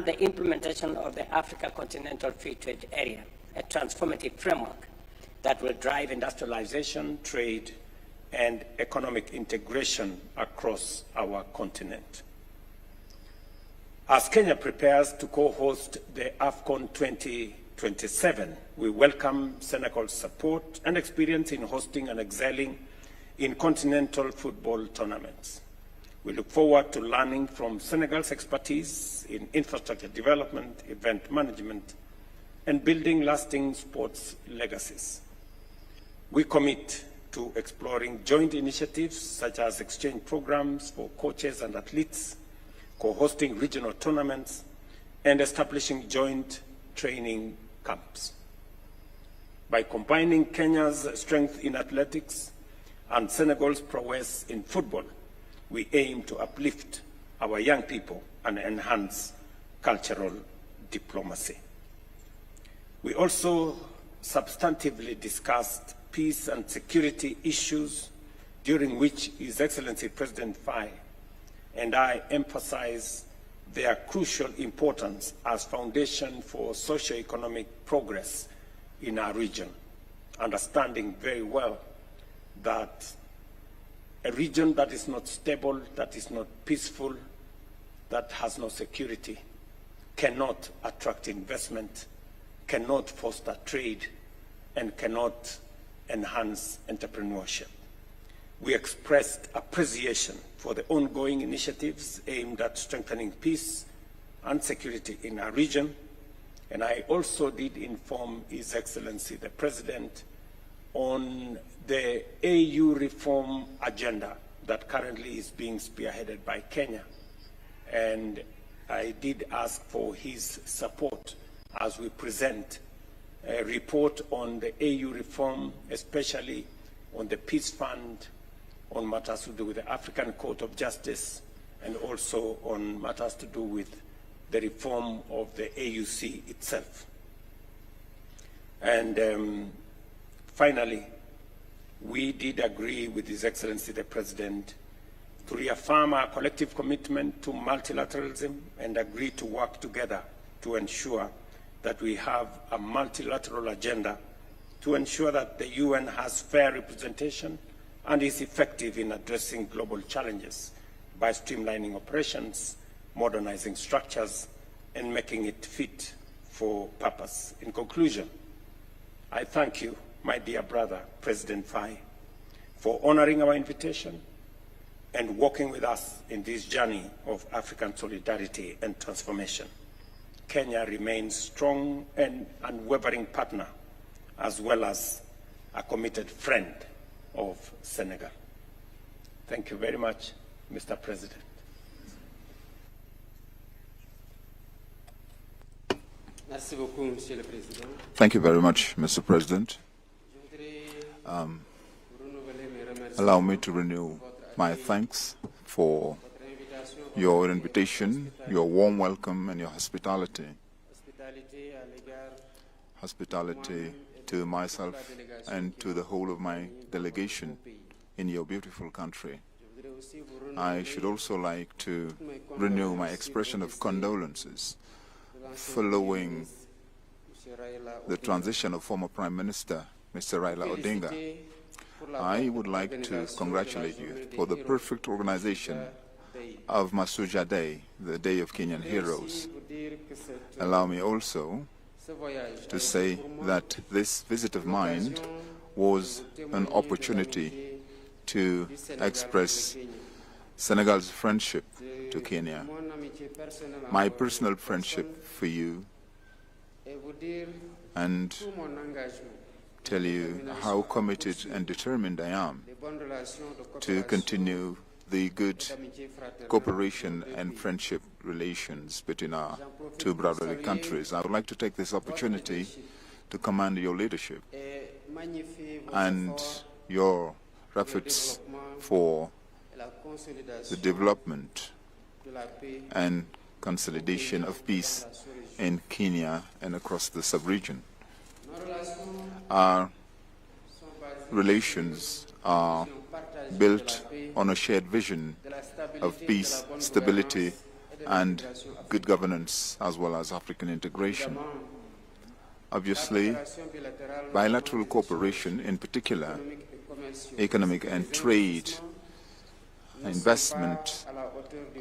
the implementation of the Africa Continental Free Trade Area, a transformative framework that will drive industrialization, trade, and economic integration across our continent. As Kenya prepares to co-host the AFCON 2027, we welcome Senegal's support and experience in hosting and excelling in continental football tournaments. We look forward to learning from Senegal's expertise in infrastructure development, event management, and building lasting sports legacies. We commit to exploring joint initiatives such as exchange programs for coaches and athletes, co-hosting regional tournaments, and establishing joint training camps. By combining Kenya's strength in athletics and Senegal's prowess in football, we aim to uplift our young people and enhance cultural diplomacy. We also substantively discussed peace and security issues, during which His Excellency President Faya and I emphasize their crucial importance as foundation for socio-economic progress in our region, understanding very well that a region that is not stable, that is not peaceful, that has no security, cannot attract investment, cannot foster trade, and cannot enhance entrepreneurship. We expressed appreciation for the ongoing initiatives aimed at strengthening peace and security in our region, and I also did inform His Excellency the President on the AU reform agenda that currently is being spearheaded by Kenya, and I did ask for his support as we present a report on the AU reform, especially on the Peace Fund, on matters to do with the African Court of Justice, and also on matters to do with the reform of the AUC itself. And finally, we did agree with His Excellency the President to reaffirm our collective commitment to multilateralism and agree to work together to ensure that we have a multilateral agenda to ensure that the UN has fair representation and is effective in addressing global challenges by streamlining operations, modernizing structures, and making it fit for purpose. In conclusion, I thank you, my dear brother, President Faya, for honoring our invitation and walking with us in this journey of African solidarity and transformation. Kenya remains strong and unwavering partner, as well as a committed friend of Senegal. Thank you very much, Mr. President. Thank you very much, Mr. President. Allow me to renew my thanks for your invitation, your warm welcome, and your hospitality. Hospitality to myself and to the whole of my delegation in your beautiful country. I should also like to renew my expression of condolences following the transition of former Prime Minister, Mr. Raila Odinga. I would like to congratulate you for the perfect organization of Masuja Day, the Day of Kenyan Heroes. Allow me also to say that this visit of mine was an opportunity to express Senegal's friendship to Kenya, my personal friendship for you, and tell you how committed and determined I am to continue the good cooperation and friendship relations between our two brotherly countries. I would like to take this opportunity to commend your leadership and your efforts for the development and consolidation of peace in Kenya and across the sub-region. Our relations are built on a shared vision of peace, stability, and good governance, as well as African integration. Obviously, bilateral cooperation, in particular, economic and trade, investment,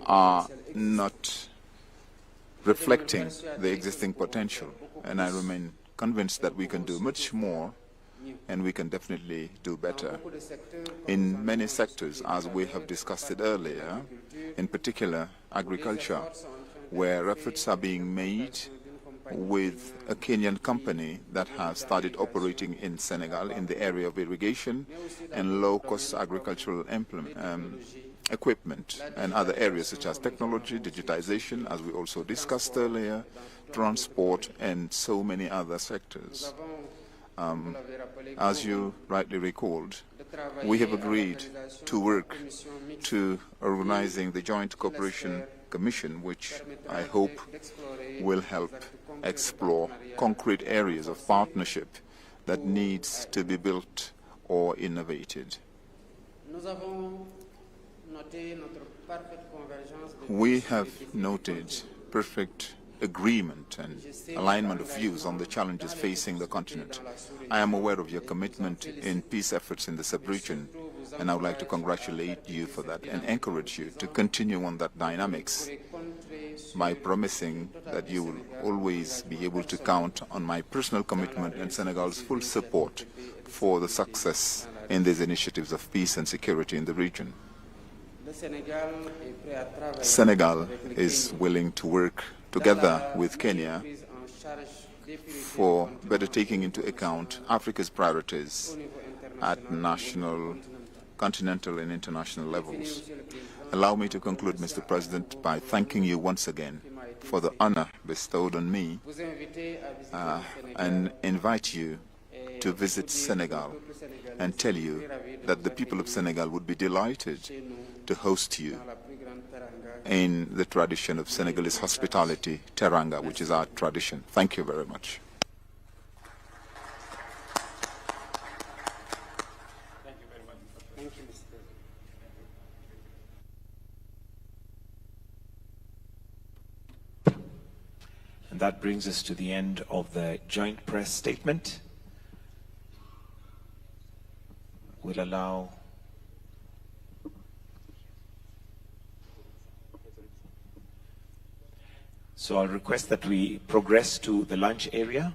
are not reflecting the existing potential. And I remain convinced that we can do much more, and we can definitely do better. In many sectors, as we have discussed it earlier, in particular agriculture, where efforts are being made with a Kenyan company that has started operating in Senegal in the area of irrigation and low-cost agricultural equipment, and other areas such as technology, digitization, as we also discussed earlier, transport, and so many other sectors. As you rightly recalled, we have agreed to work to organizing the Joint Cooperation Commission, which I hope will help explore concrete areas of partnership that needs to be built or innovated. We have noted perfect agreement and alignment of views on the challenges facing the continent. I am aware of your commitment in peace efforts in the sub-region, and I would like to congratulate you for that and encourage you to continue on that dynamics by promising that you will always be able to count on my personal commitment and Senegal's full support for the success in these initiatives of peace and security in the region. Senegal is willing to work together with Kenya for better taking into account Africa's priorities at national, continental, and international levels. Allow me to conclude, Mr. President, by thanking you once again for the honor bestowed on me and invite you to visit Senegal and tell you that the people of Senegal would be delighted to host you in the tradition of Senegalese hospitality, teranga, which is our tradition. Thank you very much. Thank you very much. Thank you, Mr. President. And that brings us to the end of the joint press statement. We'll allow So I'll request that we progress to the lunch area.